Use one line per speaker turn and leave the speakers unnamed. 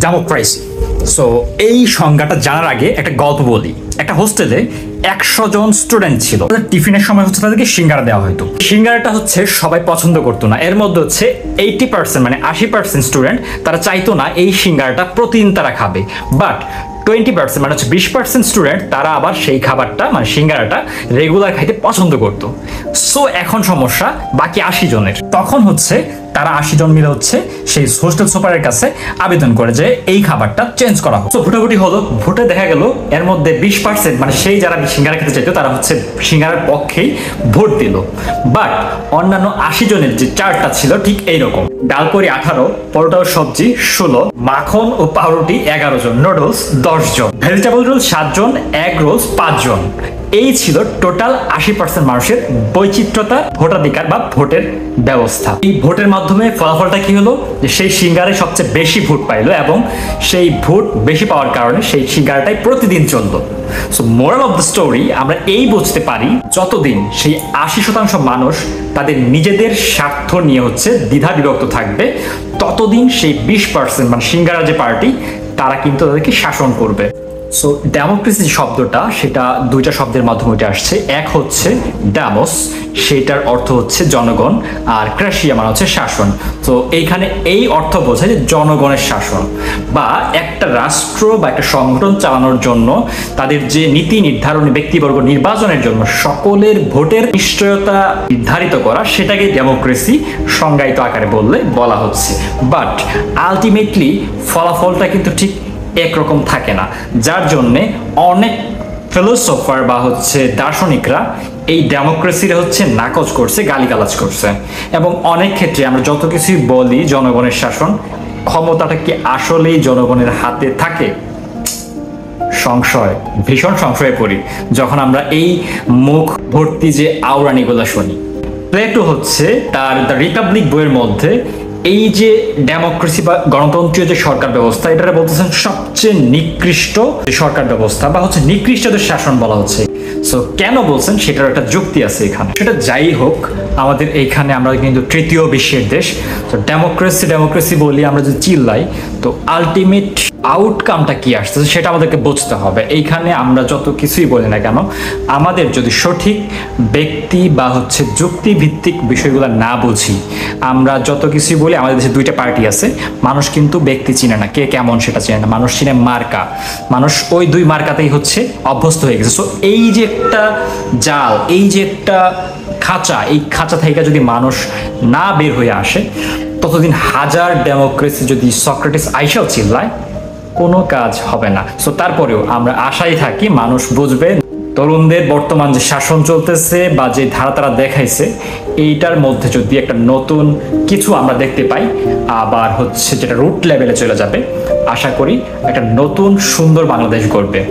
Democracy. So এই সংজ্ঞাটা জানার আগে একটা গল্প বলি। একটা হোস্টেলে 100 জন স্টুডেন্ট ছিল। টিফিনের সময় হচ্ছে তাদেরকে সিঙ্গারা দেওয়া হতো। সিঙ্গারাটা হচ্ছে সবাই পছন্দ করতো না। এর মধ্যে হচ্ছে 80% মানে 80% স্টুডেন্ট তারা চাইতো না এই সিঙ্গারাটা প্রতিদিন তারা খাবে, বাট 20% মানে হচ্ছে 20% স্টুডেন্ট তারা আবার সেই খাবারটা মানে সিঙ্গারাটা রেগুলার খাইতে পছন্দ করতো। সো এখন সমস্যা বাকি 80 জনের। তখন হচ্ছে তারা 80 জন মিলে হচ্ছে সেই হোস্টেল সুপারের কাছে আবেদন করে যে এই খাবারটা চেঞ্জ করা হোক। তো ভোটাভুটি হলো, ভোটে দেখা গেল এর মধ্যে 20% মানে সেই যারা সিঙ্গারা খেতে চাইতো তারা হচ্ছে সিঙ্গারার পক্ষেই ভোট দিল। বাট অন্যান্য 80 জনের যে চার্টটা ছিল ঠিক এইরকম: ডাল করি 18, পরোটা ও সবজি 16, মাখন ও পাউরুটি 11 জন, নুডলস 10 জন, ভেজিটেবল রোল 7 জন, এগ রোলস 5 জন। এই ছিল টোটাল 80% মানুষের বৈচিত্র্যতা ভোটাধিকার বা ভোটের ব্যবস্থা। এই ভোটের মাধ্যমে ফলাফলটা কি হলো যে সেই সিঙ্গারে সবচেয়ে বেশি ভোট পাইলো এবং সেই ভোট বেশি পাওয়ার কারণে সেই সিঙ্গারাটাই প্রতিদিন চললো। So moral of the story আমরা এই বুঝতে পারি, যতদিন সেই 80% মানুষ তাদের নিজেদের স্বার্থ নিয়ে হচ্ছে দ্বিধা বিভক্ত থাকবে, ততদিন সেই 20% মানে সিঙ্গারা যে পার্টি তারা কিন্তু তাদেরকে শাসন করবে। সো ডেমোক্রেসি শব্দটা সেটা দুইটা শব্দের মাধ্যমে উঠে আসছে। এক হচ্ছে ডেমোস, সেটার অর্থ হচ্ছে জনগণ, আর ক্রাসিয়া মানে হচ্ছে শাসন। তো এইখানে এই অর্থ বোঝায় যে জনগণের শাসন, বা একটা রাষ্ট্র বা একটা সংগঠন চালানোর জন্য তাদের যে নীতি নির্ধারণী ব্যক্তিবর্গ নির্বাচনের জন্য সকলের ভোটের নিশ্চয়তা নির্ধারিত করা, সেটাকে ডেমোক্রেসি সংজ্ঞায়িত আকারে বলা হচ্ছে। বাট আলটিমেটলি ফলাফলটা কিন্তু ঠিক একরকম থাকে না, যার জন্যে অনেক ফিলোসফার বা হচ্ছে দার্শনিকরা এই ডেমোক্রেসির হচ্ছে নাকচ করছে, গালিগালাজ করছে। এবং অনেক ক্ষেত্রে আমরা যত কিছুই বলি জনগণের শাসন, ক্ষমতাটা কি আসলেই জনগণের হাতে থাকে? সংশয়, ভীষণ সংশয়ে পড়ি যখন আমরা এই মুখ ভর্তি যে আওরানিগুলো শুনি। প্লেটো হচ্ছে তার দ্য রিপাবলিক বইয়ের মধ্যে এই যে ডেমোক্রেসি বা গণতন্ত্রীয় যে সরকার ব্যবস্থা, এটা বলতেছেন সবচেয়ে নিকৃষ্ট সরকার ব্যবস্থা বা হচ্ছে নিকৃষ্টদের শাসন বলা হচ্ছে। সো কেন বলছেন সেটার একটা যুক্তি আছে এখানে। সেটা যাই হোক, আমাদের এইখানে আমরা কিন্তু তৃতীয় বিশ্বের দেশ। তো ডেমোক্রেসি বলি আমরা যদি চিল্লাই, তো আলটিমেট আউটকামটা কি আসতেছে সেটা আমাদেরকে বুঝতে হবে। এইখানে আমরা যত কিছুই বলি না কেন, আমাদের যদি সঠিক ব্যক্তি বা হচ্ছে যুক্তিভিত্তিক বিষয়গুলো না বুঝি, আমরা যত কিছুই বলি, আমাদের দেশে দুইটা পার্টি আছে, মানুষ কিন্তু ব্যক্তি চিনে না, কে কেমন সেটা চিনে না, মানুষ চিনে মার্কা। মানুষ ওই দুই মার্কাতেই হচ্ছে অভ্যস্ত হয়ে গেছে। সো এই যে একটা জাল, এই যে একটা খাঁচা, এই খাঁচা থেকে যদি মানুষ না বের হয়ে আসে, ততদিন হাজার ডেমোক্রেসি যদি সক্রেটিস আইসাও চিল্লায়, কোনো কাজ হবে না। সো তারপরেও আমরা আশায় থাকি মানুষ বুঝবে, তরুণদের বর্তমান যে শাসন চলতেছে বা যে ধারা তারা দেখাইছে, এইটার মধ্যে যদি একটা নতুন কিছু আমরা দেখতে পাই, আবার হচ্ছে যেটা রুট লেভেলে চলে যাবে, আশা করি একটা নতুন সুন্দর বাংলাদেশ গড়বে।